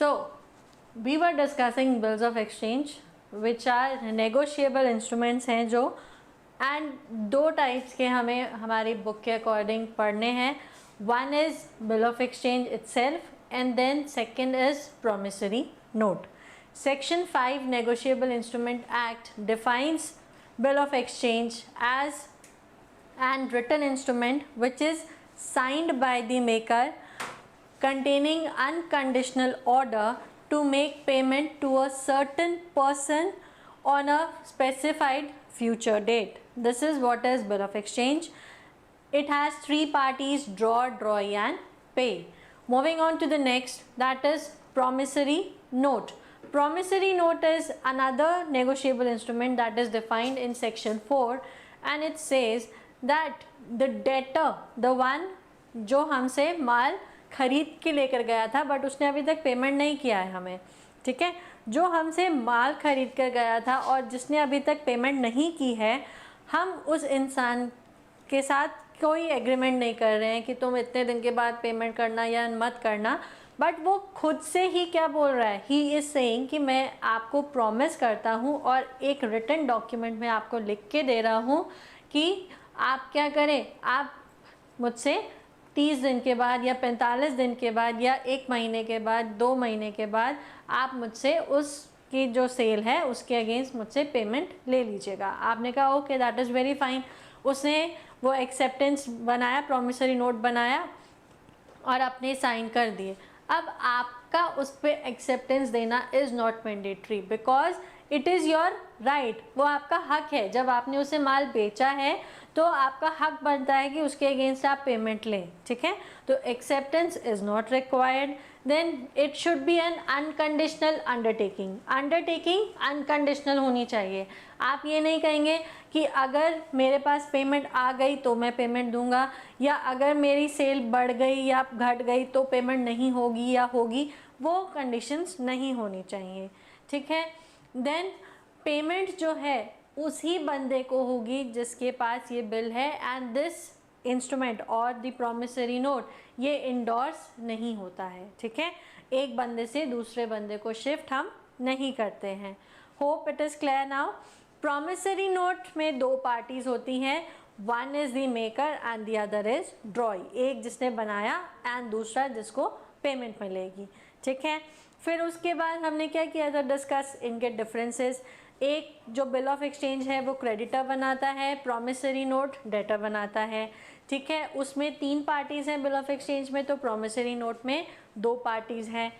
So we were discussing bills of exchange which are negotiable instruments हैं जो, and दो types के हमें हमारी बुक के अकॉर्डिंग पढ़ने हैं. One is bill of exchange itself and then second is promissory note. Section 5 Negotiable Instrument Act defines bill of exchange as an written instrument which is signed by the maker containing unconditional order to make payment to a certain person on a specified future date. This is what is bill of exchange. It has three parties: draw, drawee and pay. Moving on to the next, that is promissory note. Promissory note is another negotiable instrument that is defined in section 4 and it says that the debtor, the one जो हमसे माल खरीद के लेकर गया था but उसने अभी तक पेमेंट नहीं किया है हमें, ठीक है, जो हमसे माल खरीद कर गया था और जिसने अभी तक पेमेंट नहीं की है, हम उस इंसान के साथ कोई एग्रीमेंट नहीं कर रहे हैं कि तुम इतने दिन के बाद पेमेंट करना या मत करना, बट वो खुद से ही क्या बोल रहा है, ही इज़ सेइंग कि मैं आपको प्रॉमिस करता हूँ और एक रिटन डॉक्यूमेंट में आपको लिख के दे रहा हूँ कि आप क्या करें, आप मुझसे 30 दिन के बाद या 45 दिन के बाद या 1 महीने के बाद 2 महीने के बाद आप मुझसे उसकी जो सेल है उसके अगेंस्ट मुझसे पेमेंट ले लीजिएगा. आपने कहा okay that is very fine. उसने वो एक्सेप्टेंस बनाया, प्रॉमिसरी नोट बनाया और अपने साइन कर दिए. अब आपका उस पर एक्सेप्टेंस देना is not mandatory because it is your right. वो आपका हक है. जब आपने उसे माल बेचा है तो आपका हक बनता है कि उसके अगेंस्ट आप पेमेंट लें, ठीक है. तो acceptance is not required. Then it should be an unconditional undertaking. Undertaking unconditional होनी चाहिए. आप ये नहीं कहेंगे कि अगर मेरे पास पेमेंट आ गई तो मैं पेमेंट दूंगा, या अगर मेरी सेल बढ़ गई या घट गई तो पेमेंट नहीं होगी या होगी. वो कंडीशंस नहीं होनी चाहिए, ठीक है. देन पेमेंट जो है उसी बंदे को होगी जिसके पास ये बिल है, एंड दिस इंस्ट्रूमेंट और द प्रॉमिसरी नोट ये इंडोर्स नहीं होता है, ठीक है. एक बंदे से दूसरे बंदे को शिफ्ट हम नहीं करते हैं. Hope it is clear now. Promissory note में दो पार्टीज होती हैं. One is the maker and the other is ड्रॉई. एक जिसने बनाया एंड दूसरा जिसको पेमेंट मिलेगी, ठीक है. फिर उसके बाद हमने क्या किया था, डिस्कस इनके डिफरेंसेस. एक जो बिल ऑफ एक्सचेंज है वो क्रेडिटर बनाता है, प्रॉमिसरी नोट डेटर बनाता है, ठीक है. उसमें 3 पार्टीज़ हैं बिल ऑफ एक्सचेंज में, तो प्रॉमिसरी नोट में 2 पार्टीज़ हैं.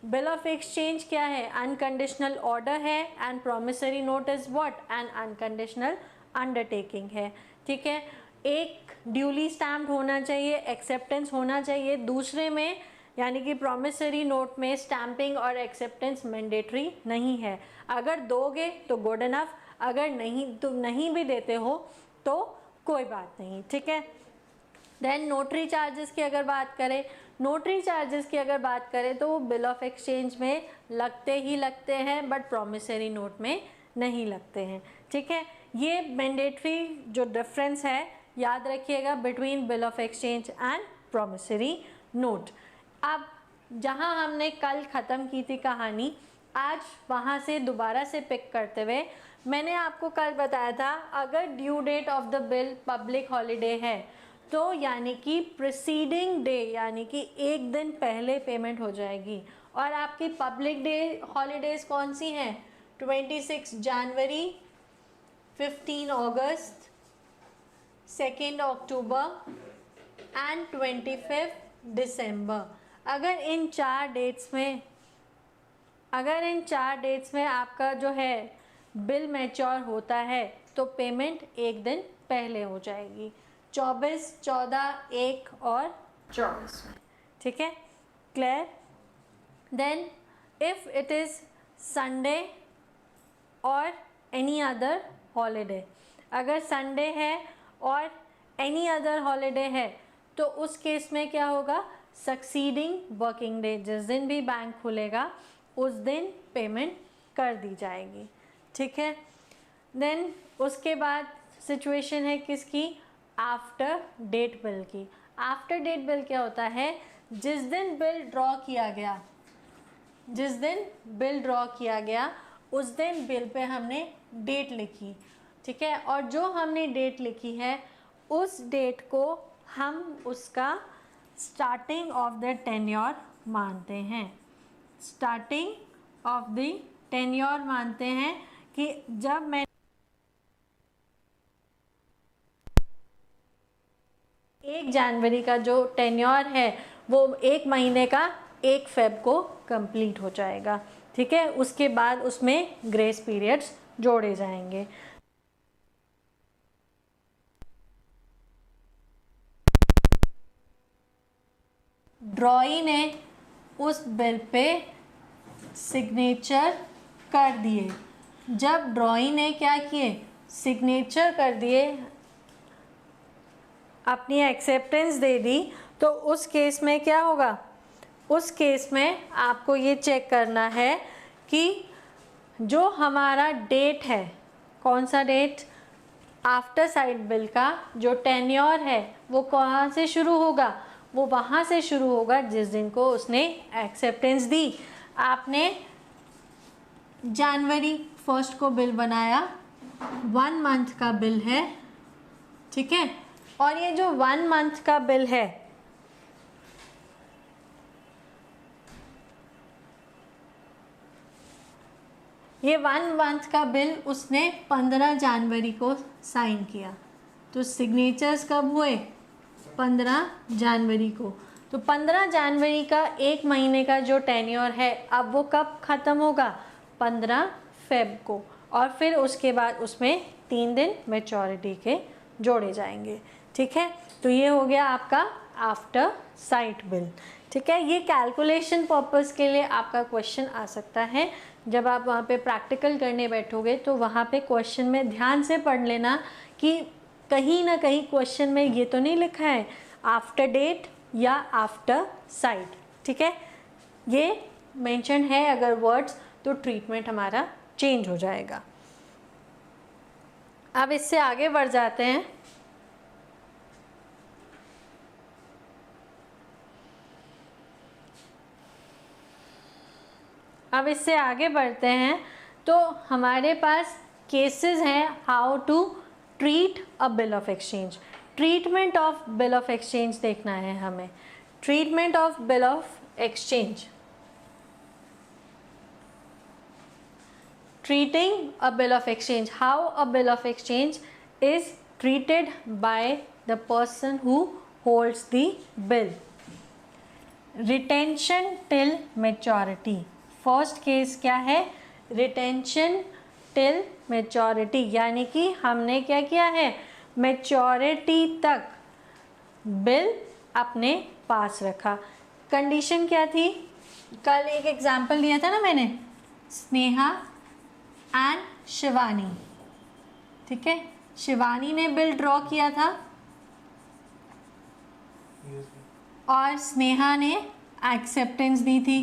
बिल ऑफ एक्सचेंज क्या है, अनकंडीशनल ऑर्डर है, and promissory note is what, N unconditional undertaking है, ठीक है. एक ड्यूली स्टैम्प्ड होना चाहिए, एक्सेप्टेंस होना चाहिए. दूसरे में यानी कि प्रॉमिसरी नोट में स्टैंपिंग और एक्सेप्टेंस मैंडेटरी नहीं है. अगर दोगे तो गुड इनफ, अगर नहीं तो नहीं भी देते हो तो कोई बात नहीं, ठीक है. देन नोटरी चार्जेस की अगर बात करें, नोटरी चार्जेस की अगर बात करें तो वो बिल ऑफ एक्सचेंज में लगते ही लगते हैं बट प्रॉमिसरी नोट में नहीं लगते हैं, ठीक है. ये मैंडेटरी जो डिफरेंस है याद रखिएगा between bill of exchange and promissory note. अब जहाँ हमने कल ख़त्म की थी कहानी, आज वहाँ से दोबारा से पिक करते हुए मैंने आपको कल बताया था अगर due date of the bill public holiday है तो यानी कि प्रीसीडिंग डे यानी कि एक दिन पहले पेमेंट हो जाएगी. और आपकी पब्लिक डे हॉलीडेज़ कौन सी हैं, 26 जनवरी, 15 अगस्त, 2 अक्टूबर एंड 25 दिसंबर. अगर इन 4 डेट्स में आपका जो है बिल मैच्योर होता है तो पेमेंट एक दिन पहले हो जाएगी, 24, 14, 1 और 24 में, ठीक है. Clear. Then if it is Sunday और एनी अदर हॉलीडे, अगर संडे है और एनी अदर हॉलीडे है तो उस केस में क्या होगा, सक्सीडिंग वर्किंग डे, जिस दिन भी बैंक खुलेगा उस दिन पेमेंट कर दी जाएगी, ठीक है. देन उसके बाद सिचुएशन है किसकी, आफ्टर डेट बिल की. आफ्टर डेट बिल क्या होता है, जिस दिन बिल ड्रॉ किया गया जिस दिन बिल ड्रॉ किया गया उस दिन बिल पे हमने डेट लिखी, ठीक है, और जो हमने डेट लिखी है उस डेट को हम उसका स्टार्टिंग ऑफ द टेन्योर मानते हैं। स्टार्टिंग ऑफ द टेन्योर मानते हैं कि जब मैं 1 जनवरी का जो टेन्योर है वो 1 महीने का 1 फेब को कंप्लीट हो जाएगा, ठीक है। उसके बाद उसमें ग्रेस पीरियड्स जोड़े जाएंगे। ड्रॉई ने उस बिल पे सिग्नेचर कर दिए। जब ड्रॉई ने क्या किए, सिग्नेचर कर दिए, अपनी एक्सेप्टेंस दे दी, तो उस केस में क्या होगा, उस केस में आपको ये चेक करना है कि जो हमारा डेट है, कौन सा डेट, आफ्टर साइट बिल का जो टेन्योर है वो कहाँ से शुरू होगा, वो वहाँ से शुरू होगा जिस दिन को उसने एक्सेप्टेंस दी। आपने जनवरी 1 को बिल बनाया, 1 मंथ का बिल है, ठीक है, और ये जो 1 मंथ का बिल है ये 1 मंथ का बिल उसने 15 जनवरी को साइन किया, तो सिग्नेचर्स कब हुए, 15 जनवरी को। तो 15 जनवरी का 1 महीने का जो टेन्योर है अब वो कब ख़त्म होगा, 15 फेब को, और फिर उसके बाद उसमें 3 दिन मैच्योरिटी के जोड़े जाएंगे, ठीक है। तो ये हो गया आपका आफ्टर साइट बिल, ठीक है। ये कैलकुलेशन पर्पस के लिए आपका क्वेश्चन आ सकता है। जब आप वहाँ पे प्रैक्टिकल करने बैठोगे तो वहाँ पे क्वेश्चन में ध्यान से पढ़ लेना कि कहीं ना कहीं क्वेश्चन में ये तो नहीं लिखा है आफ्टर डेट या आफ्टर साइट, ठीक है। ये मेंशन है अगर वर्ड्स तो ट्रीटमेंट हमारा चेंज हो जाएगा। अब इससे आगे बढ़ जाते हैं। अब इससे आगे बढ़ते हैं तो हमारे पास केसेस हैं how to treat a bill of exchange. Treatment of bill of exchange देखना है हमें। Treatment of bill of exchange, treating a bill of exchange, how a bill of exchange is treated by the person who holds the bill. Retention till maturity, first case क्या है, retention till maturity, यानी कि हमने क्या किया है, maturity तक bill अपने पास रखा। कंडीशन क्या थी, कल एक एग्जाम्पल दिया था ना मैंने, स्नेहा एंड शिवानी, ठीक है। शिवानी ने बिल ड्रॉ किया था और स्नेहा ने एक्सेप्टेंस दी थी,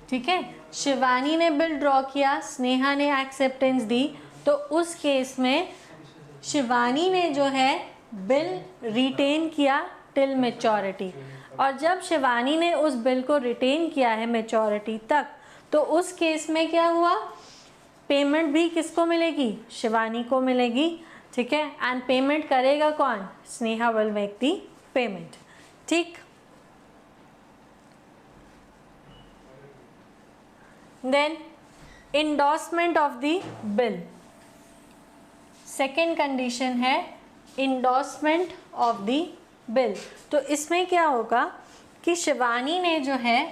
ठीक है। शिवानी ने बिल ड्रॉ किया, स्नेहा ने एक्सेप्टेंस दी, तो उस केस में शिवानी ने जो है बिल रिटेन किया टिल मैच्योरिटी, और जब शिवानी ने उस बिल को रिटेन किया है मैच्योरिटी तक, तो उस केस में क्या हुआ, पेमेंट भी किसको मिलेगी, शिवानी को मिलेगी, ठीक है। एंड पेमेंट करेगा कौन, Sneha will make the payment, ठीक। Then endorsement of the bill, second condition है इंडोर्समेंट ऑफ द बिल। तो इसमें क्या होगा कि शिवानी ने जो है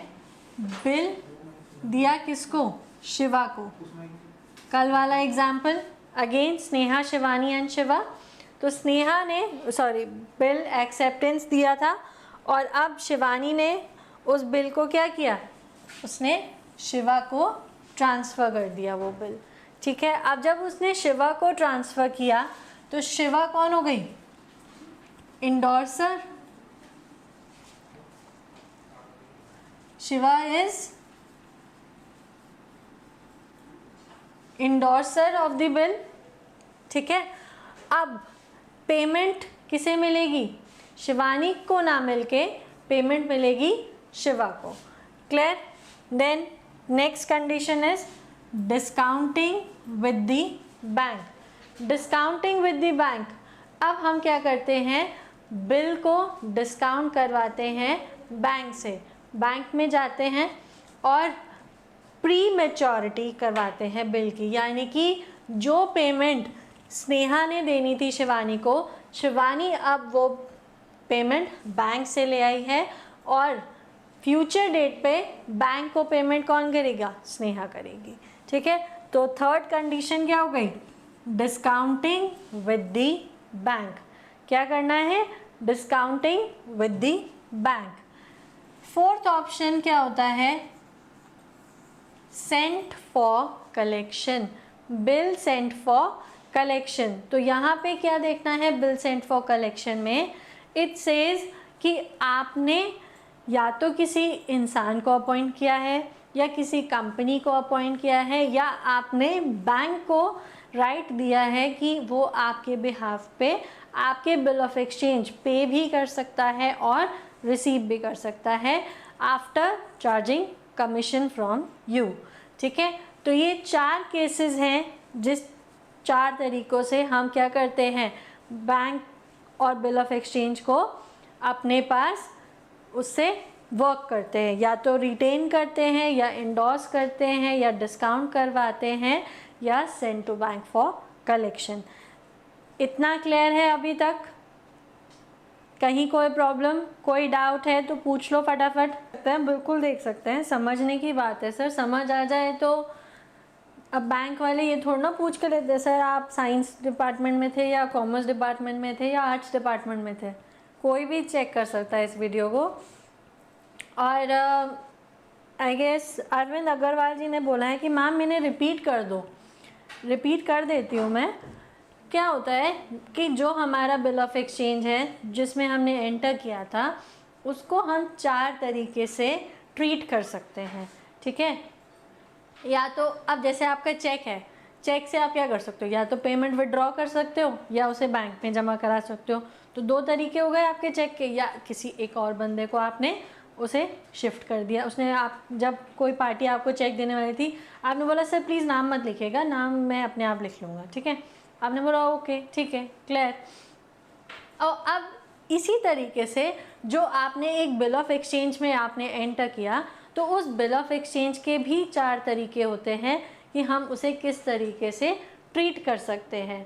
बिल दिया किसको, शिवा को। कल वाला example again, Sneha Shivani and Shiva, तो स्नेहा ने बिल एक्सेप्टेंस दिया था और अब शिवानी ने उस बिल को क्या किया, उसने शिवा को ट्रांसफ़र कर दिया वो बिल, ठीक है। अब जब उसने शिवा को ट्रांसफ़र किया तो शिवा कौन हो गई, endorser. Shiva is endorser of the bill, ठीक है। अब पेमेंट किसे मिलेगी, शिवानी को ना मिलके पेमेंट मिलेगी शिवा को। Clear? Then next condition is discounting with the bank. Discounting with the bank, अब हम क्या करते हैं, बिल को डिस्काउंट करवाते हैं बैंक से। बैंक में जाते हैं और प्री मैच्योरिटी करवाते हैं बिल की, यानी कि जो पेमेंट स्नेहा ने देनी थी शिवानी को, शिवानी अब वो पेमेंट बैंक से ले आई है और फ्यूचर डेट पे बैंक को पेमेंट कौन करेगा, स्नेहा करेगी। ठीक है, तो थर्ड कंडीशन क्या हो गई, डिस्काउंटिंग विद द बैंक। क्या करना है, discounting with the bank. Fourth option क्या होता है, Saint for collection, bill sent for collection. तो यहाँ पे क्या देखना है, बिल सेंट फॉर कलेक्शन में इट सेज कि आपने या तो किसी इंसान को अपॉइंट किया है या किसी कंपनी को अपॉइंट किया है, या आपने बैंक को राइट दिया है कि वो आपके बिहाफ पे आपके बिल ऑफ एक्सचेंज पे भी कर सकता है और रिसीव भी कर सकता है after charging commission from you. ठीक है, तो ये 4 केसेस हैं जिस 4 तरीक़ों से हम क्या करते हैं, बैंक और बिल ऑफ एक्सचेंज को अपने पास उससे वर्क करते हैं, या तो रिटेन करते हैं या इंडोर्स करते हैं या डिस्काउंट करवाते हैं या send to bank for collection. इतना क्लियर है अभी तक? कहीं कोई प्रॉब्लम, कोई डाउट है तो पूछ लो फटाफट। बिल्कुल देख सकते हैं, समझने की बात है सर, समझ आ जाए तो। अब बैंक वाले ये थोड़ा ना पूछ कर लेते सर आप साइंस डिपार्टमेंट में थे या कॉमर्स डिपार्टमेंट में थे या आर्ट्स डिपार्टमेंट में थे, कोई भी चेक कर सकता है इस वीडियो को। और आई गेस अरविंद अग्रवाल जी ने बोला है कि मैम मैंने रिपीट कर दो, रिपीट कर देती हूँ मैं। क्या होता है कि जो हमारा बिल ऑफ एक्सचेंज है जिसमें हमने एंटर किया था, उसको हम 4 तरीके से ट्रीट कर सकते हैं। ठीक है, या तो अब जैसे आपका चेक है, चेक से आप क्या कर सकते हो, या तो पेमेंट विड्रॉ कर सकते हो या उसे बैंक में जमा करा सकते हो। तो 2 तरीके हो गए आपके चेक के, या किसी एक और बंदे को आपने उसे शिफ्ट कर दिया। उसने आप जब कोई पार्टी आपको चेक देने वाली थी, आपने बोला सर प्लीज़ नाम मत लिखिएगा, नाम मैं अपने आप लिख लूँगा। ठीक है, आपने बोला ओके ठीक है क्लियर। और अब इसी तरीके से जो आपने एक बिल ऑफ एक्सचेंज में आपने एंटर किया, तो उस बिल ऑफ एक्सचेंज के भी 4 तरीके होते हैं कि हम उसे किस तरीके से ट्रीट कर सकते हैं।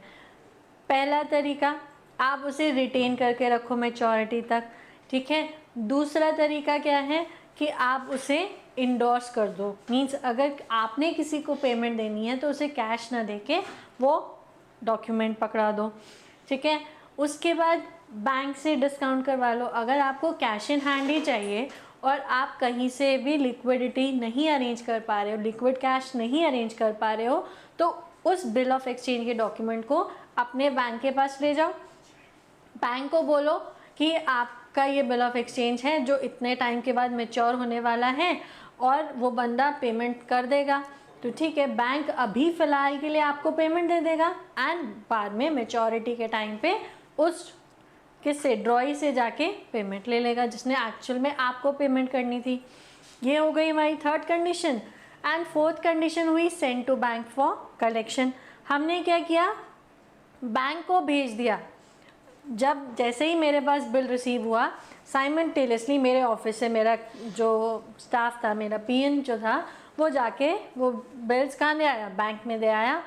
पहला तरीका, आप उसे रिटेन करके रखो मैच्योरिटी तक। ठीक है, दूसरा तरीका क्या है कि आप उसे इंडोर्स कर दो, मीन्स अगर आपने किसी को पेमेंट देनी है तो उसे कैश ना देके वो डॉक्यूमेंट पकड़ा दो। ठीक है, उसके बाद बैंक से डिस्काउंट करवा लो। अगर आपको कैश इन हैंड ही चाहिए और आप कहीं से भी लिक्विडिटी नहीं अरेंज कर पा रहे हो, लिक्विड कैश नहीं अरेंज कर पा रहे हो, तो उस बिल ऑफ एक्सचेंज के डॉक्यूमेंट को अपने बैंक के पास ले जाओ। बैंक को बोलो कि आपका ये बिल ऑफ एक्सचेंज है जो इतने टाइम के बाद मैच्योर होने वाला है और वो बंदा पेमेंट कर देगा। तो ठीक है, बैंक अभी फ़िलहाल के लिए आपको पेमेंट दे देगा एंड बाद में मैच्योरिटी के टाइम पे उस किससे, ड्रॉई से जाके पेमेंट ले लेगा जिसने एक्चुअल में आपको पेमेंट करनी थी। ये हो गई हमारी third condition. And fourth condition हुई send to bank for collection. हमने क्या किया, बैंक को भेज दिया। जब जैसे ही मेरे पास बिल रिसीव हुआ, साइमल्टेनियसली मेरे ऑफिस से मेरा जो स्टाफ था, मेरा पीएन जो था, वो जाके वो बिल्स कहाँ दे आया, बैंक में दे आया।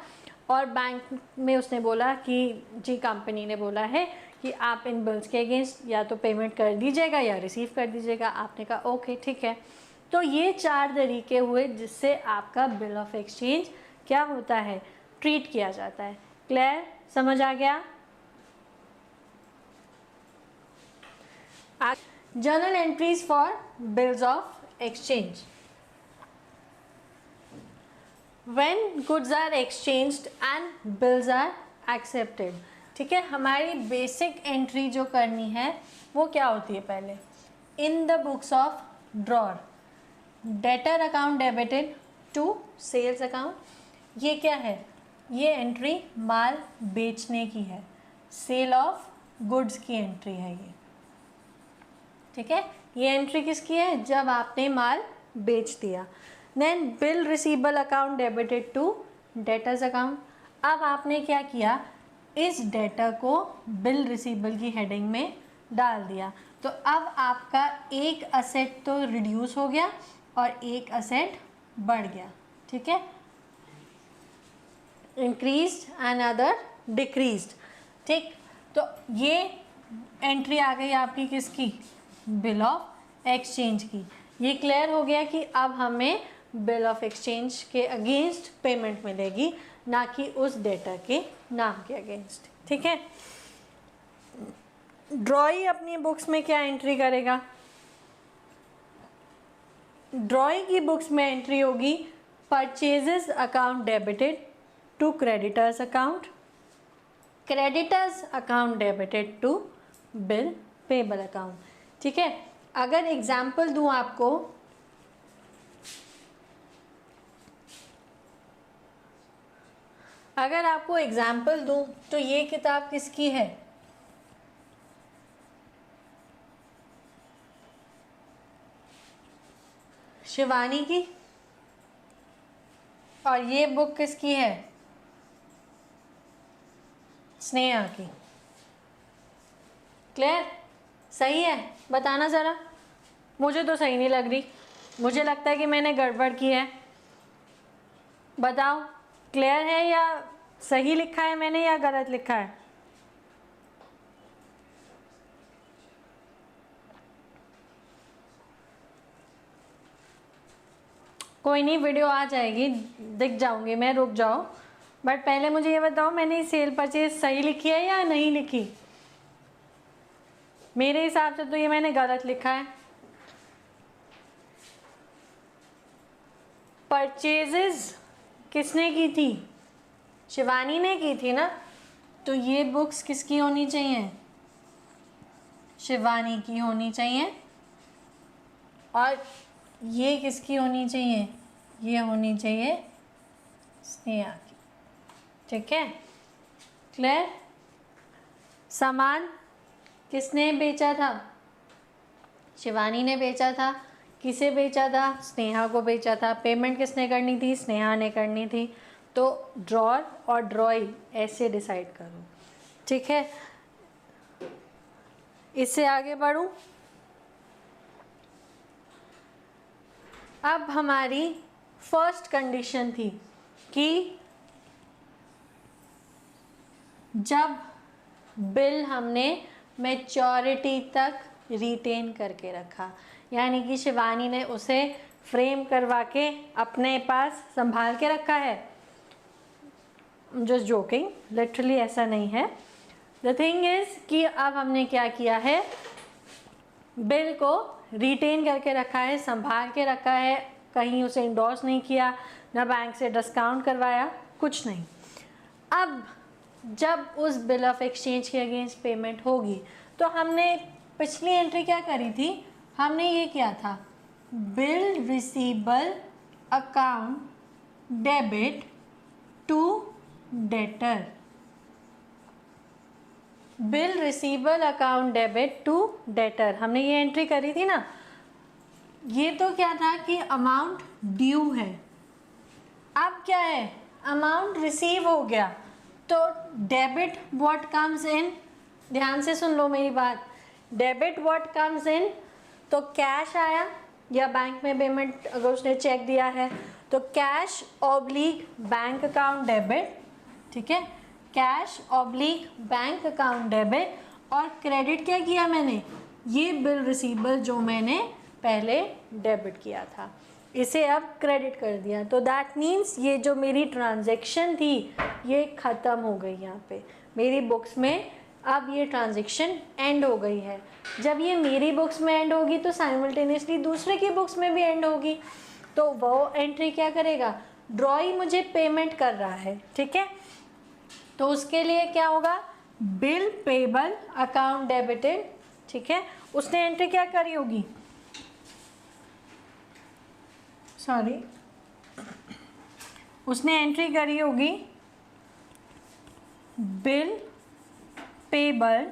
और बैंक में उसने बोला कि जी कंपनी ने बोला है कि आप इन बिल्स के अगेंस्ट या तो पेमेंट कर दीजिएगा या रिसीव कर दीजिएगा। आपने कहा ओके ठीक है। तो ये 4 तरीके हुए जिससे आपका बिल ऑफ एक्सचेंज क्या होता है, ट्रीट किया जाता है। क्लियर, समझ आ गया? Journal entries for bills of exchange. When goods are exchanged and bills are accepted। ठीक है, हमारी बेसिक एंट्री जो करनी है वो क्या होती है, पहले in the books of drawer debtor account debited to sales account. ये क्या है, ये एंट्री माल बेचने की है, सेल ऑफ गुड्स की एंट्री है ये। ठीक है, ये एंट्री किसकी है? जब आपने माल बेच दिया। Then bill receivable account debited to debtors account. अब आपने क्या किया, इस डेटर को बिल रिसीवेबल की हेडिंग में डाल दिया, तो अब आपका एक असेट तो रिड्यूस हो गया और एक असेट बढ़ गया, ठीक है, इंक्रीज्ड एंड अदर डिक्रीज्ड, ठीक। तो ये एंट्री आ गई आपकी किसकी? बिल ऑफ एक्सचेंज की। ये क्लियर हो गया कि अब हमें बिल ऑफ एक्सचेंज के अगेंस्ट पेमेंट मिलेगी, ना कि उस डेटर के नाम के अगेंस्ट, ठीक है। ड्रॉई अपनी बुक्स में क्या एंट्री करेगा? ड्रॉई की बुक्स में एंट्री होगी purchases account debited to creditors account, creditors account debited to bill payable account, ठीक है। अगर एग्जाम्पल दूं आपको, अगर आपको एग्जाम्पल दूं तो ये किताब किसकी है? शिवानी की। और ये बुक किसकी है? स्नेहा की। क्लियर? सही है? बताना ज़रा। मुझे तो सही नहीं लग रही, मुझे लगता है कि मैंने गड़बड़ की है। बताओ, क्लियर है या सही लिखा है मैंने या गलत लिखा है? कोई नहीं, वीडियो आ जाएगी, दिख जाऊंगी मैं, रुक जाओ। बट पहले मुझे ये बताओ, मैंने सेल परचेज सही लिखी है या नहीं लिखी? मेरे हिसाब से तो ये मैंने गलत लिखा है। परचेजेस किसने की थी? शिवानी ने की थी ना। तो ये बुक्स किसकी होनी चाहिए? शिवानी की होनी चाहिए। और ये किसकी होनी चाहिए? ये होनी चाहिए स्नेहा की, ठीक है। क्लियर? सामान किसने बेचा था? शिवानी ने बेचा था। किसे बेचा था? स्नेहा को बेचा था। पेमेंट किसने करनी थी? स्नेहा ने करनी थी। तो ड्रॉर और ड्रॉई ऐसे डिसाइड करो, ठीक है। इससे आगे बढ़ूं। अब हमारी फर्स्ट कंडीशन थी कि जब बिल हमने मैच्योरिटी तक रिटेन करके रखा, यानी कि शिवानी ने उसे फ्रेम करवा के अपने पास संभाल के रखा है। जस्ट जोकिंग, लिटरली ऐसा नहीं है। द थिंग इज कि अब हमने क्या किया है, बिल को रिटेन करके रखा है, संभाल के रखा है, कहीं उसे इंडोर्स नहीं किया, ना बैंक से डिस्काउंट करवाया, कुछ नहीं। अब जब उस बिल ऑफ एक्सचेंज के अगेंस्ट पेमेंट होगी, तो हमने पिछली एंट्री क्या करी थी? हमने ये किया था, bill receivable account debit to debtor, bill receivable account debit to debtor, हमने ये एंट्री करी थी ना। ये तो क्या था कि अमाउंट ड्यू है, अब क्या है, अमाउंट रिसीव हो गया, तो डेबिट व्हाट कम्स इन, ध्यान से सुन लो मेरी बात, डेबिट व्हाट कम्स इन, तो कैश आया या बैंक में पेमेंट अगर उसने चेक दिया है तो cash oblique bank account debit, ठीक है, cash oblique bank account debit. और क्रेडिट क्या किया मैंने, ये बिल रिसीवेबल जो मैंने पहले डेबिट किया था इसे अब क्रेडिट कर दिया। तो दैट मीन्स ये जो मेरी ट्रांजैक्शन थी ये ख़त्म हो गई, यहाँ पे मेरी बुक्स में अब ये ट्रांजैक्शन एंड हो गई है। जब ये मेरी बुक्स में एंड होगी तो साइमल्टेनियसली दूसरे की बुक्स में भी एंड होगी, तो वो एंट्री क्या करेगा, ड्रॉई मुझे पेमेंट कर रहा है, ठीक है, तो उसके लिए क्या होगा, बिल पेबल अकाउंट डेबिटेड, ठीक है। उसने एंट्री क्या करी होगी, सॉरी, उसने एंट्री करी होगी बिल पेबल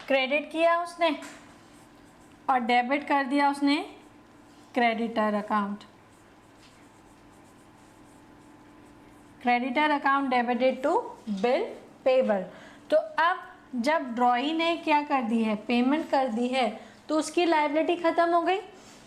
क्रेडिट किया उसने और डेबिट कर दिया उसने creditor account, creditor account debited to bill payable. तो अब जब ड्रॉई ने क्या कर दी है, पेमेंट कर दी है, तो उसकी लायबिलिटी ख़त्म हो गई।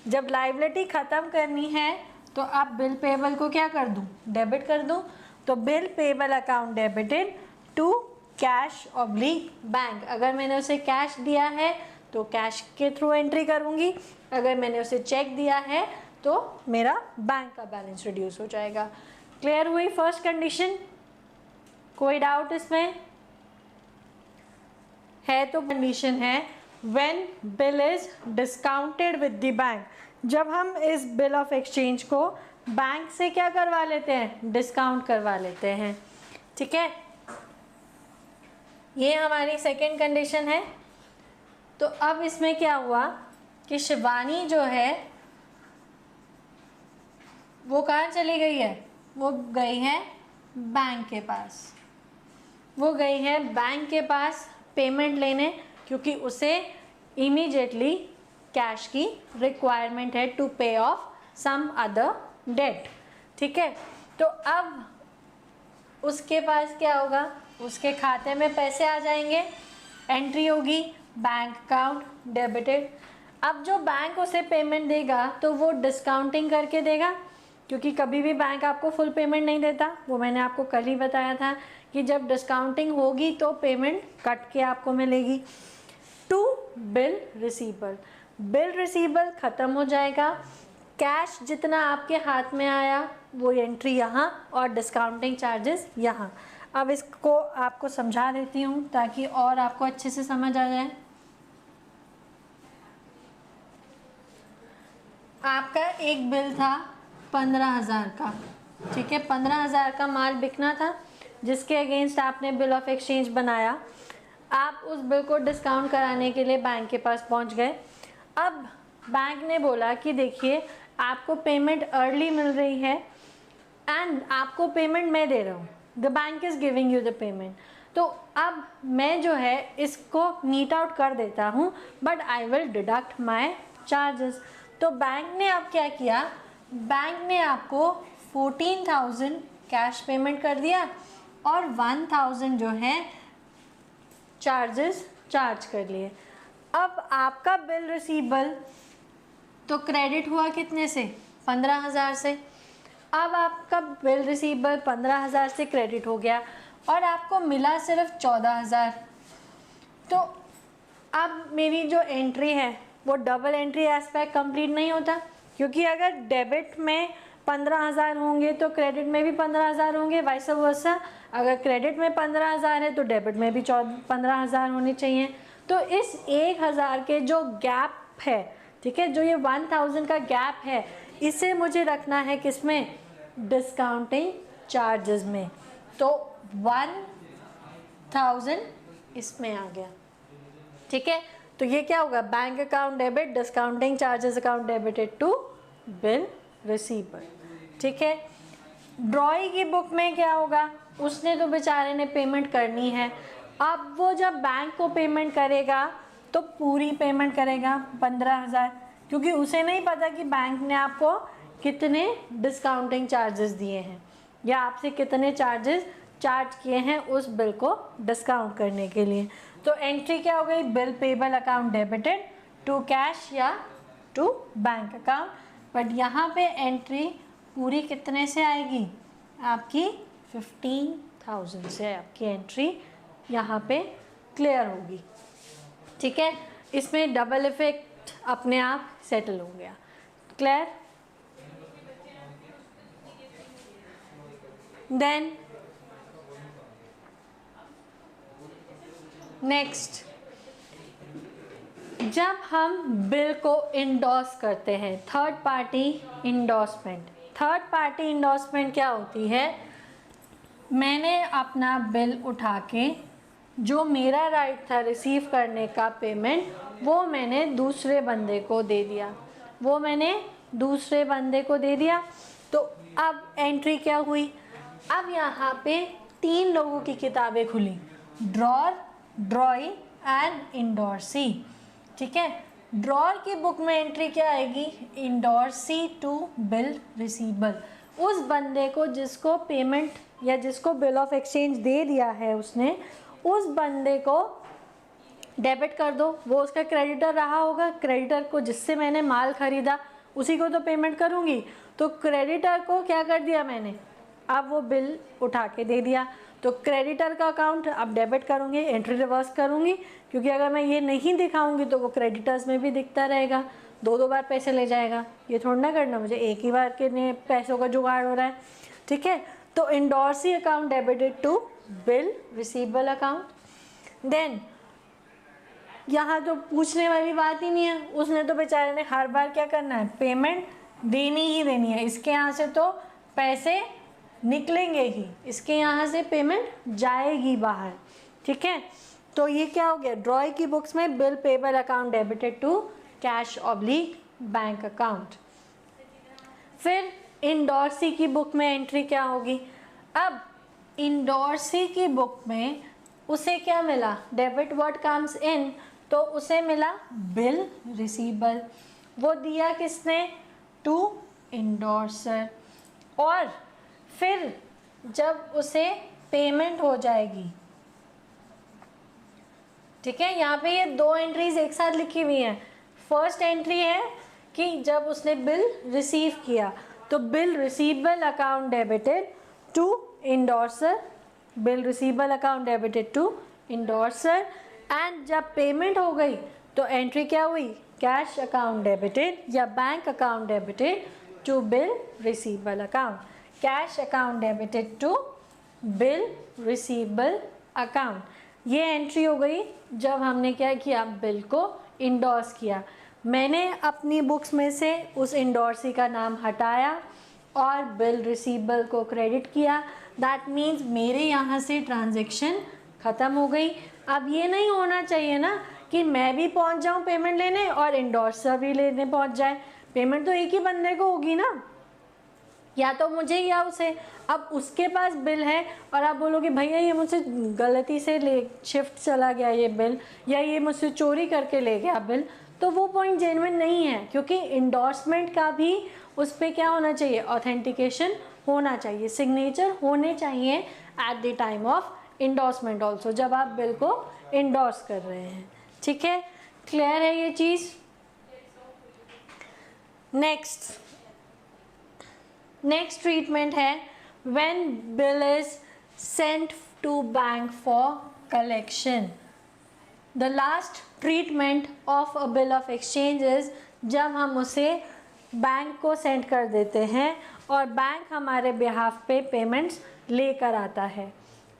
जब लायबिलिटी ख़त्म करनी है तो अब बिल पेबल को क्या कर दूं, डेबिट कर दूं। तो bill payable account debited to cash oblique bank. अगर मैंने उसे कैश दिया है तो कैश के थ्रू एंट्री करूंगी, अगर मैंने उसे चेक दिया है तो मेरा बैंक का बैलेंस रिड्यूस हो जाएगा। क्लियर हुई फर्स्ट कंडीशन? कोई डाउट इसमें है तो कंडीशन है when bill is discounted with the bank. जब हम इस बिल ऑफ एक्सचेंज को बैंक से क्या करवा लेते हैं, डिस्काउंट करवा लेते हैं। ठीक है, ये हमारी सेकेंड कंडीशन है। तो अब इसमें क्या हुआ कि शिवानी जो है वो कहाँ चली गई है, वो गई है बैंक के पास, वो गई है बैंक के पास पेमेंट लेने, क्योंकि उसे इमीडिएटली कैश की रिक्वायरमेंट है टू पे ऑफ सम अदर डेट। ठीक है, तो अब उसके पास क्या होगा, उसके खाते में पैसे आ जाएंगे, एंट्री होगी बैंक अकाउंट डेबिटेड। अब जो बैंक उसे पेमेंट देगा तो वो डिस्काउंटिंग करके देगा, क्योंकि कभी भी बैंक आपको फुल पेमेंट नहीं देता। वो मैंने आपको कल ही बताया था कि जब डिस्काउंटिंग होगी तो पेमेंट कट के आपको मिलेगी। To bill receivable, bill receivable ख़त्म हो जाएगा, कैश जितना आपके हाथ में आया वो एंट्री यहाँ और डिस्काउंटिंग चार्जेस यहाँ। अब इसको आपको समझा देती हूँ ताकि और आपको अच्छे से समझ आ जाए। आपका एक बिल था 15,000 का, ठीक है, 15,000 का माल बिकना था जिसके अगेंस्ट आपने बिल ऑफ एक्सचेंज बनाया। आप उस बिल को डिस्काउंट कराने के लिए बैंक के पास पहुंच गए। अब बैंक ने बोला कि देखिए आपको पेमेंट अर्ली मिल रही है एंड आपको पेमेंट मैं दे रहा हूँ, the bank is giving you the payment. तो अब मैं जो है इसको नीट आउट कर देता हूँ, but I will deduct my charges. तो बैंक ने अब क्या किया, बैंक ने आपको 14,000 कैश पेमेंट कर दिया और 1,000 जो है चार्जेस चार्ज कर लिए। अब आपका बिल रिसीबल तो क्रेडिट हुआ कितने से, 15,000 से। अब आपका बिल रिसीबल 15,000 से क्रेडिट हो गया और आपको मिला सिर्फ 14,000। तो अब मेरी जो एंट्री है वो डबल एंट्री एस्पेक्ट कंप्लीट नहीं होता, क्योंकि अगर डेबिट में 15,000 होंगे तो क्रेडिट में भी 15,000 होंगे, वाइस वर्सा। अगर क्रेडिट में 15,000 है तो डेबिट में भी 15,000 होने चाहिए। तो इस 1,000 के जो गैप है, ठीक है, जो ये 1,000 का गैप है, इसे मुझे रखना है किसमें, डिस्काउंटिंग चार्जेस में। तो 1,000 इसमें आ गया। ठीक है, तो ये क्या होगा, bank account debit, discounting charges account debited to bill receivable. ठीक है, ड्रॉई की बुक में क्या होगा, उसने तो बेचारे ने पेमेंट करनी है। अब वो जब बैंक को पेमेंट करेगा तो पूरी पेमेंट करेगा 15,000, क्योंकि उसे नहीं पता कि बैंक ने आपको कितने डिस्काउंटिंग चार्जेस दिए हैं या आपसे कितने चार्जेस चार्ज किए हैं उस बिल को डिस्काउंट करने के लिए। तो एंट्री क्या हो गई, bill payable account debited to cash या टू बैंक अकाउंट। बट यहाँ पे एंट्री पूरी कितने से आएगी, आपकी 15,000 से आपकी एंट्री यहाँ पे क्लियर होगी। ठीक है, इसमें डबल इफेक्ट अपने आप सेटल हो गया। क्लियर? देन नेक्स्ट, जब हम बिल को इंडोर्स करते हैं, third party endorsement. Third party endorsement क्या होती है, मैंने अपना बिल उठा के जो मेरा राइट था रिसीव करने का पेमेंट, वो मैंने दूसरे बंदे को दे दिया, वो मैंने दूसरे बंदे को दे दिया। तो अब एंट्री क्या हुई, अब यहाँ पे 3 लोगों की किताबें खुली, ड्रॉर, ड्रॉई एंड इंडोर्सी। ठीक है, ड्रॉर की बुक में एंट्री क्या आएगी, इंडोर्सी टू बिल रिसीवेबल। उस बंदे को जिसको पेमेंट या जिसको बिल ऑफ एक्सचेंज दे दिया है उसने, उस बंदे को डेबिट कर दो। वो उसका क्रेडिटर रहा होगा, क्रेडिटर को जिससे मैंने माल खरीदा उसी को तो पेमेंट करूँगी, तो क्रेडिटर को क्या कर दिया मैंने, अब वो बिल उठा के दे दिया। तो क्रेडिटर का अकाउंट अब डेबिट करूँगी, एंट्री रिवर्स करूँगी, क्योंकि अगर मैं ये नहीं दिखाऊँगी तो वो क्रेडिटर्स में भी दिखता रहेगा, दो बार पैसे ले जाएगा। ये थोड़ा ना करना, मुझे एक ही बार के पैसों का जुगाड़ हो रहा है। ठीक है, तो endorsee account debited to bill receivable account. Then यहाँ तो पूछने वाली बात ही नहीं है, उसने तो बेचारे ने हर बार क्या करना है, पेमेंट देनी ही देनी है। इसके यहाँ से तो पैसे निकलेंगे ही, इसके यहाँ से पेमेंट जाएगी बाहर। ठीक है, तो ये क्या हो गया, ड्रॉ की बुक्स में bill payable account debited to cash oblique bank account. फिर इंडोर्सी की बुक में एंट्री क्या होगी, अब इंडोर्सी की बुक में उसे क्या मिला, डेबिट व्हाट कम्स इन, तो उसे मिला बिल रिसीवेबल। वो दिया किसने, टू इंडोर्सर। और फिर जब उसे पेमेंट हो जाएगी, ठीक है, यहाँ पे ये दो एंट्रीज एक साथ लिखी हुई हैं। फर्स्ट एंट्री है कि जब उसने बिल रिसीव किया, तो bill receivable account debited to endorser, bill receivable account debited to endorser. And जब पेमेंट हो गई तो एंट्री क्या हुई, कैश अकाउंट डेबिटेड या bank account debited to bill receivable account, cash account debited to bill receivable account. ये entry हो गई जब हमने क्या किया, बिल को इंडोर्स किया। मैंने अपनी बुक्स में से उस इंडोर्सी का नाम हटाया और बिल रिसीवेबल को क्रेडिट किया। दैट मीन्स मेरे यहाँ से ट्रांजैक्शन ख़त्म हो गई। अब ये नहीं होना चाहिए ना कि मैं भी पहुँच जाऊँ पेमेंट लेने और इंडोर्सर भी लेने पहुँच जाए। पेमेंट तो एक ही बंदे को होगी ना, या तो मुझे या उसे। अब उसके पास बिल है और आप बोलोगे भैया ये मुझसे गलती से ले शिफ्ट चला गया ये बिल, या ये मुझसे चोरी करके ले गया बिल, तो वो पॉइंट जेन्युइन नहीं है, क्योंकि इंडोर्समेंट का भी उस पर क्या होना चाहिए, ऑथेंटिकेशन होना चाहिए, सिग्नेचर होने चाहिए at the time of endorsement also, जब आप बिल को इंडोर्स कर रहे हैं। ठीक है, क्लियर है ये चीज़। नेक्स्ट ट्रीटमेंट है when bill is sent to bank for collection. The last treatment of a bill of exchange is जब हम उसे बैंक को सेंड कर देते हैं और बैंक हमारे बिहाफ पे पेमेंट्स लेकर आता है।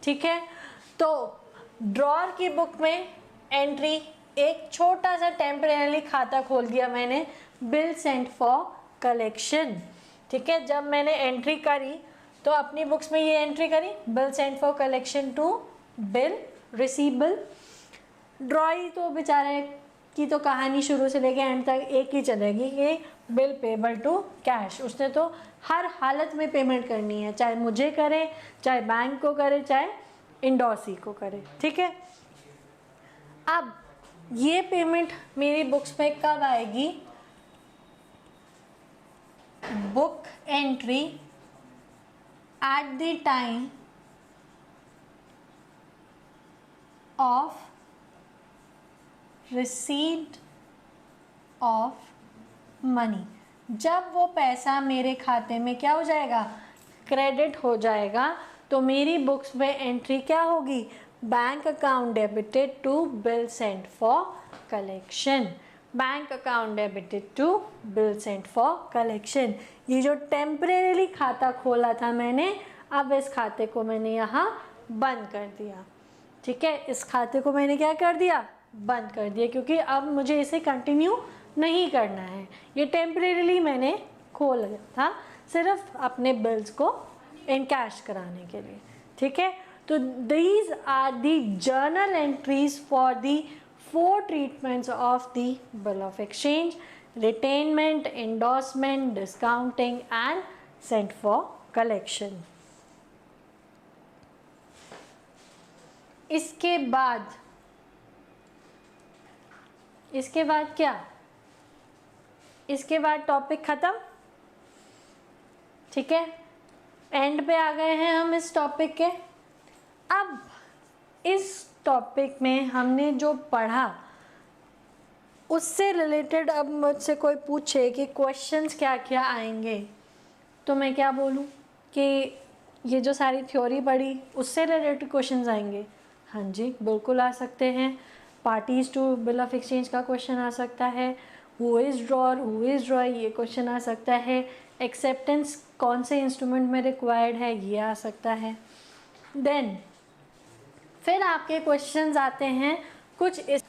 ठीक है, तो ड्रॉर की बुक में एंट्री, एक छोटा सा टेम्परेरी खाता खोल दिया मैंने, बिल सेंट फॉर कलेक्शन। ठीक है, जब मैंने एंट्री करी तो अपनी बुक्स में ये एंट्री करी, bill sent for collection to bill receivable. Drawee तो बेचारे की तो कहानी शुरू से लेके एंड तक एक ही चलेगी कि बिल पेबल टू कैश। उसने तो हर हालत में पेमेंट करनी है, चाहे मुझे करे, चाहे बैंक को करे, चाहे इंडोर्सी को करे। ठीक है, अब ये पेमेंट मेरी बुक्स में कब आएगी, book entry at the time of receipt of money. जब वो पैसा मेरे खाते में क्या हो जाएगा, क्रेडिट हो जाएगा, तो मेरी बुक्स में एंट्री क्या होगी, bank account debited to bill sent for collection, bank account debited to bill sent for collection. ये जो टेम्परेरी खाता खोला था मैंने, अब इस खाते को मैंने यहाँ बंद कर दिया। ठीक है, इस खाते को मैंने क्या कर दिया, बंद कर दिया, क्योंकि अब मुझे इसे कंटिन्यू नहीं करना है। ये टेम्परेरीली मैंने खोला था सिर्फ अपने बिल्स को इनकैश कराने के लिए। ठीक है, तो these are the journal entries for the 4 treatments of the bill of exchange: retainment, endorsement, discounting and sent for collection. इसके बाद इसके बाद क्या, इसके बाद टॉपिक ख़त्म। ठीक है, एंड पे आ गए हैं हम इस टॉपिक के। अब इस टॉपिक में हमने जो पढ़ा उससे रिलेटेड अब मुझसे कोई पूछे कि क्वेश्चंस क्या क्या आएंगे, तो मैं क्या बोलूँ कि ये जो सारी थ्योरी पढ़ी उससे रिलेटेड क्वेश्चंस आएंगे। हाँ जी, बिल्कुल आ सकते हैं। Parties to bill of exchange का क्वेश्चन आ सकता है, who is drawer, who is drawee, ये क्वेश्चन आ सकता है। एक्सेप्टेंस कौन से इंस्ट्रूमेंट में रिक्वायर्ड है, ये आ सकता है। देन फिर आपके क्वेश्चंस आते हैं कुछ इस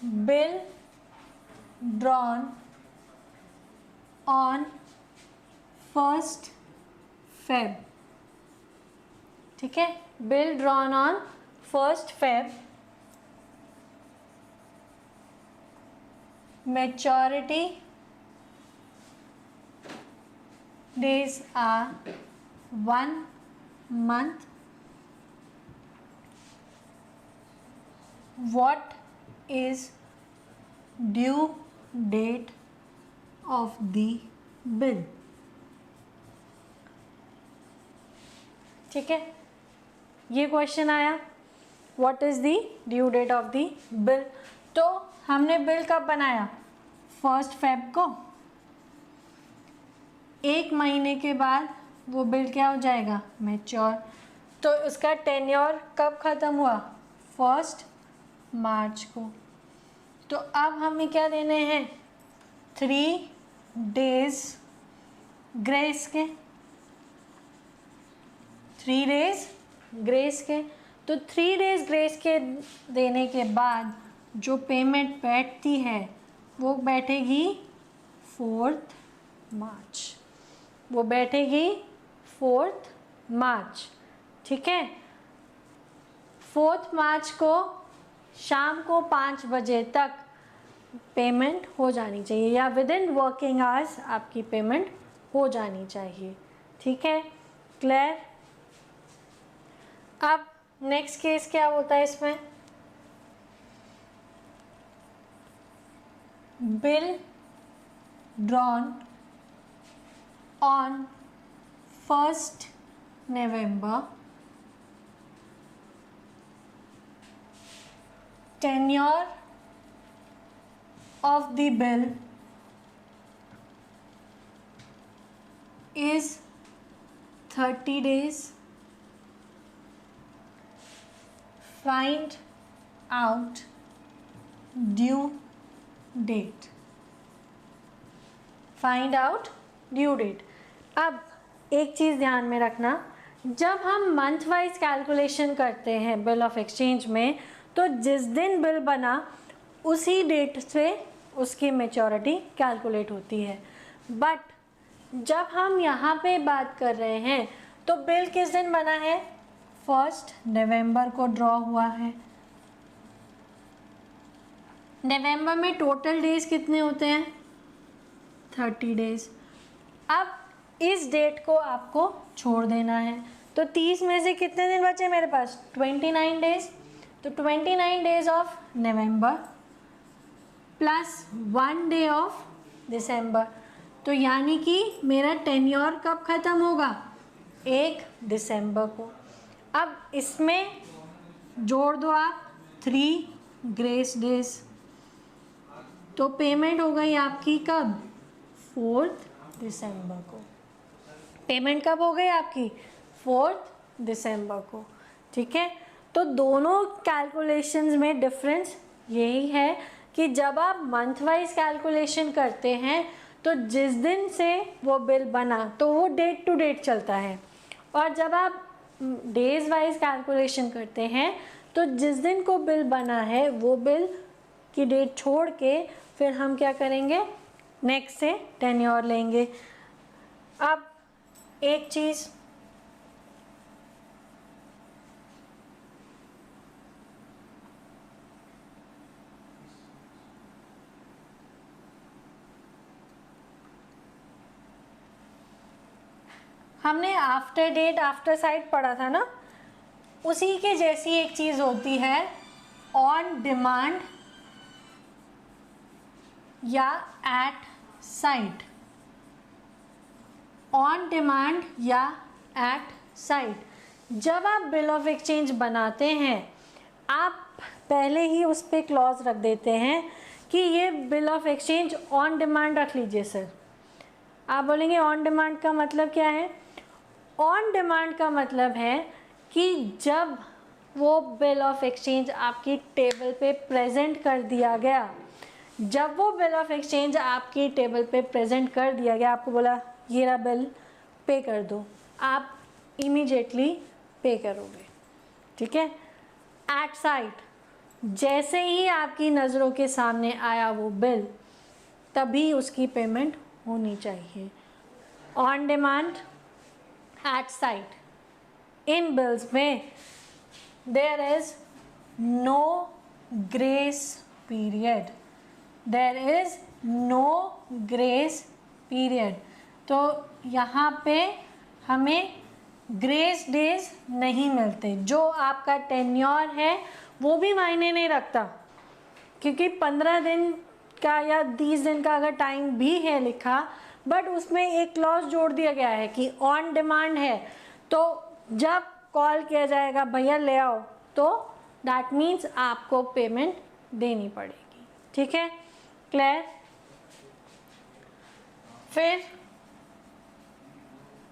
bill drawn on 1st Feb। ठीक है, bill drawn on 1st Feb, maturity days are 1 month। What is due date of the bill? ठीक है, ये क्वेश्चन आया, what is the due date of the bill. तो हमने बिल कब बनाया, 1st Feb को। एक महीने के बाद वो बिल क्या हो जाएगा, मैच्योर। तो उसका टेन्योर कब ख़त्म हुआ, 1st March को। तो अब हमें क्या देने हैं, 3 days ग्रेस के, 3 days ग्रेस के। तो 3 days ग्रेस के देने के बाद जो पेमेंट बैठती है वो बैठेगी 4th March, वो बैठेगी 4th March। ठीक है, 4th March को शाम को 5 बजे तक पेमेंट हो जानी चाहिए, या विद इन वर्किंग आवर्स आपकी पेमेंट हो जानी चाहिए। ठीक है, क्लियर। अब नेक्स्ट केस क्या होता है इसमें, bill drawn on 1st November, tenure of the bill is 30 days। Find out due date। Find out due date। अब एक चीज़ ध्यान में रखना, जब हम मंथ वाइज कैलकुलेशन करते हैं बिल ऑफ एक्सचेंज में, तो जिस दिन बिल बना उसी डेट से उसकी मैच्योरिटी कैलकुलेट होती है। बट जब हम यहाँ पे बात कर रहे हैं तो बिल किस दिन बना है, 1st November को ड्रॉ हुआ है। नवंबर में टोटल डेज कितने होते हैं, 30 डेज। अब इस डेट को आपको छोड़ देना है, तो 30 में से कितने दिन बचे मेरे पास, 29 डेज। तो 29 days of November plus 1 day of December, तो यानी कि मेरा टेन्योर कब ख़त्म होगा, 1 दिसंबर को। अब इसमें जोड़ दो आप 3 ग्रेस डेज, तो पेमेंट हो गई आपकी कब, 4th दिसंबर को। पेमेंट कब हो गई आपकी, 4th दिसंबर को। ठीक है, तो दोनों कैलकुलेशंस में डिफरेंस यही है कि जब आप मंथ वाइज कैलकुलेशन करते हैं तो जिस दिन से वो बिल बना तो वो डेट टू डेट चलता है, और जब आप डेज वाइज कैलकुलेशन करते हैं तो जिस दिन को बिल बना है वो बिल की डेट छोड़ के फिर हम क्या करेंगे, नेक्स्ट से टेन्योर लेंगे। अब एक चीज़ हमने आफ्टर डेट आफ्टर साइट पढ़ा था ना, उसी के जैसी एक चीज़ होती है ऑन डिमांड या एट साइट। ऑन डिमांड या एट साइट, जब आप बिल ऑफ एक्सचेंज बनाते हैं आप पहले ही उस पर क्लॉज रख देते हैं कि ये bill of exchange on demand रख लीजिए सर। आप बोलेंगे ऑन डिमांड का मतलब क्या है? ऑन डिमांड का मतलब है कि जब वो बिल ऑफ एक्सचेंज आपकी टेबल पे प्रेजेंट कर दिया गया, जब वो बिल ऑफ एक्सचेंज आपकी टेबल पे प्रेजेंट कर दिया गया, आपको बोला ये रहा बिल, पे कर दो, आप इमीडिएटली पे करोगे, ठीक है। एट साइट, जैसे ही आपकी नज़रों के सामने आया वो बिल, तभी उसकी पेमेंट होनी चाहिए। ऑन डिमांड, एट साइट, इन बिल्स में there is no grace period, there is no grace period. तो यहाँ पे हमें ग्रेस डेज नहीं मिलते। जो आपका टेन्योर है वो भी मायने नहीं रखता, क्योंकि 15 दिन का या 30 दिन का अगर टाइम भी है लिखा, बट उसमें एक क्लॉज जोड़ दिया गया है कि ऑन डिमांड है, तो जब कॉल किया जाएगा भैया ले आओ, तो दैट मीन्स आपको पेमेंट देनी पड़ेगी, ठीक है, क्लियर। फिर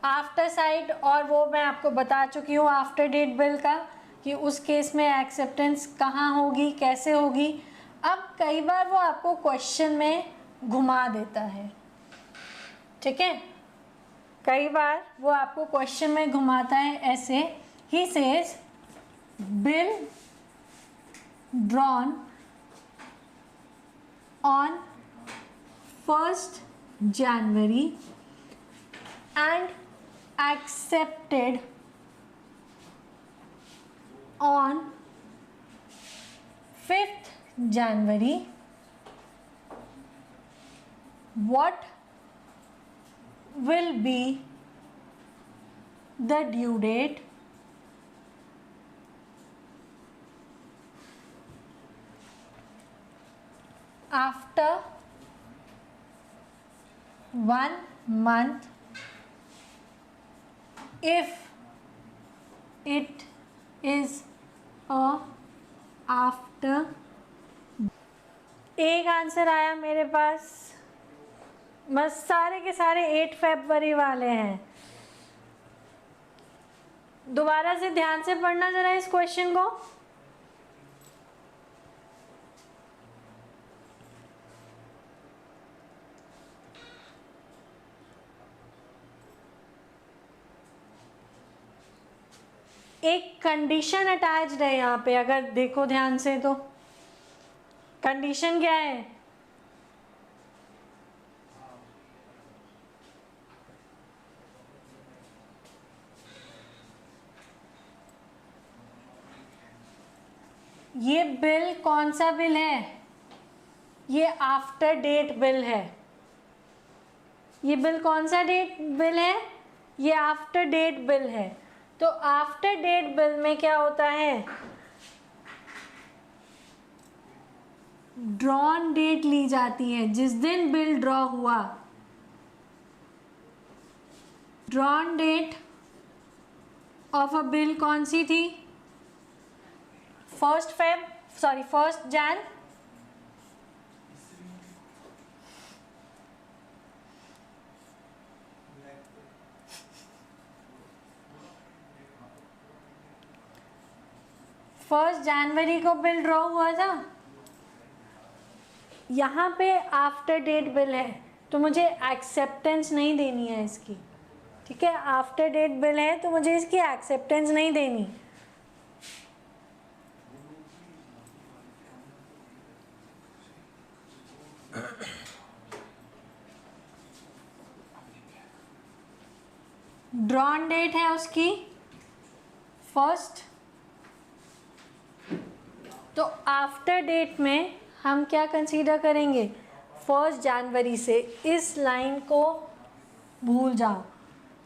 आफ्टर साइट, और वो मैं आपको बता चुकी हूँ आफ्टर डेट बिल का, कि उस केस में एक्सेप्टेंस कहाँ होगी, कैसे होगी। अब कई बार वो आपको क्वेश्चन में घुमा देता है, ठीक है, कई बार वो आपको क्वेश्चन में घुमाता है ऐसे, he says bill drawn on 1st January and accepted on 5th January, what will be the due date after 1 month if it is a after। एक आंसर आया मेरे पास, बस सारे के सारे 8 फरवरी वाले हैं। दोबारा से ध्यान से पढ़ना जरा इस क्वेश्चन को। एक कंडीशन अटैच्ड है यहाँ पे, अगर देखो ध्यान से तो कंडीशन क्या है? ये बिल कौन सा बिल है? ये आफ्टर डेट बिल है। ये बिल कौन सा डेट बिल है? ये आफ्टर डेट बिल है। तो आफ्टर डेट बिल में क्या होता है? ड्रॉन डेट ली जाती है, जिस दिन बिल ड्रॉ हुआ। Drawn date of a bill कौन सी थी? 1st Jan। फर्स्ट जनवरी को बिल ड्रॉ हुआ था। यहाँ पे आफ्टर डेट बिल है, तो मुझे एक्सेप्टेंस नहीं देनी है इसकी, ठीक है। आफ्टर डेट बिल है तो मुझे इसकी एक्सेप्टेंस नहीं देनी। ड्रॉन डेट है उसकी 1st। तो आफ्टर डेट में हम क्या कंसीडर करेंगे? 1st जनवरी से। इस लाइन को भूल जाओ।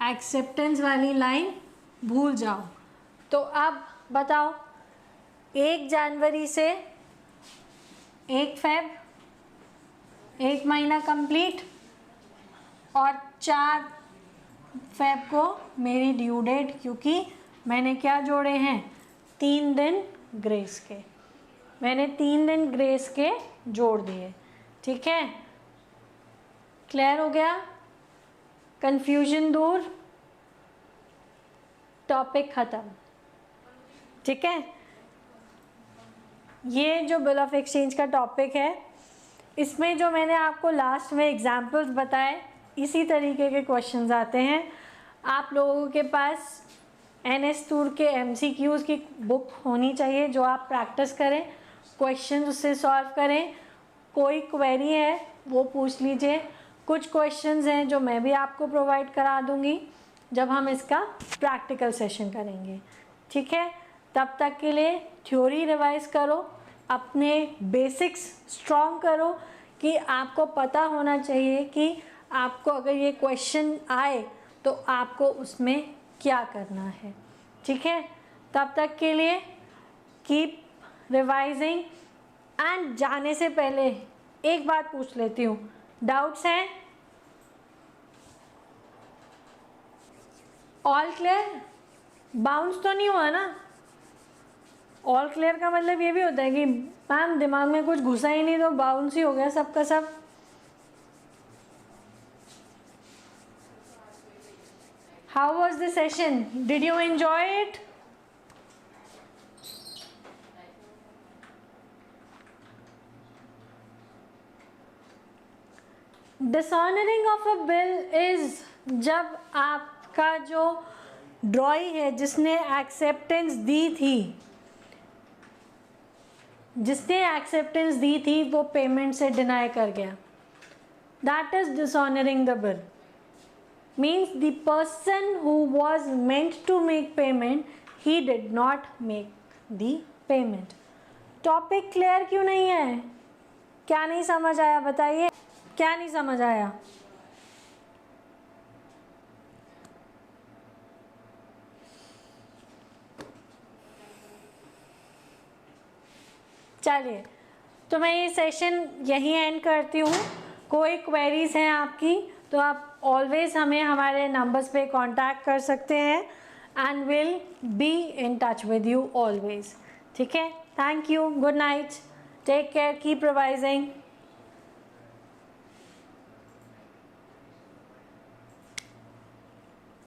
एक्सेप्टेंस वाली लाइन भूल जाओ। तो अब बताओ, 1 जनवरी से 1 फेब, 1 महीना कंप्लीट, और 4 फेब को मेरी ड्यू डेट, क्योंकि मैंने क्या जोड़े हैं, 3 दिन ग्रेस के, मैंने 3 दिन ग्रेस के जोड़ दिए। ठीक है, क्लियर हो गया, कंफ्यूजन दूर, टॉपिक ख़त्म। ठीक है, ये जो बिल ऑफ एक्सचेंज का टॉपिक है, इसमें जो मैंने आपको लास्ट में एग्जांपल्स बताए, इसी तरीके के क्वेश्चंस आते हैं। आप लोगों के पास NS टूर के MCQs की बुक होनी चाहिए, जो आप प्रैक्टिस करें, क्वेश्चंस उससे सॉल्व करें। कोई क्वेरी है वो पूछ लीजिए। कुछ क्वेश्चंस हैं जो मैं भी आपको प्रोवाइड करा दूंगी जब हम इसका प्रैक्टिकल सेशन करेंगे। ठीक है, तब तक के लिए थ्योरी रिवाइज करो, अपने बेसिक्स स्ट्रॉन्ग करो, कि आपको पता होना चाहिए कि आपको अगर ये क्वेश्चन आए तो आपको उसमें क्या करना है। ठीक है, तब तक के लिए कीप रिवाइजिंग। एंड जाने से पहले एक बात पूछ लेती हूँ, डाउट्स हैं? All clear? बाउंस तो नहीं हुआ ना? ऑल क्लियर का मतलब ये भी होता है कि मैम दिमाग में कुछ घुसा ही नहीं तो बाउंस ही हो गया सबका सब। How was the session? Did you enjoy it? Dishonouring of a bill is जब आपका जो ड्रॉई है जिसने एक्सेप्टेंस दी थी, वो पेमेंट से डिनाई कर गया, that is dishonouring the bill. Means the person who was meant to make payment, he did not make the payment. Topic clear क्यों नहीं है? क्या नहीं समझ आया बताइए, क्या नहीं समझ आया? चलिए, तो मैं ये सेशन यहीं एंड करती हूँ। कोई क्वेरीज हैं आपकी तो आप ऑलवेज हमें हमारे नंबर्स पे कांटेक्ट कर सकते हैं, and will be in touch with you always. ठीक है, thank you, good night, take care, keep revising.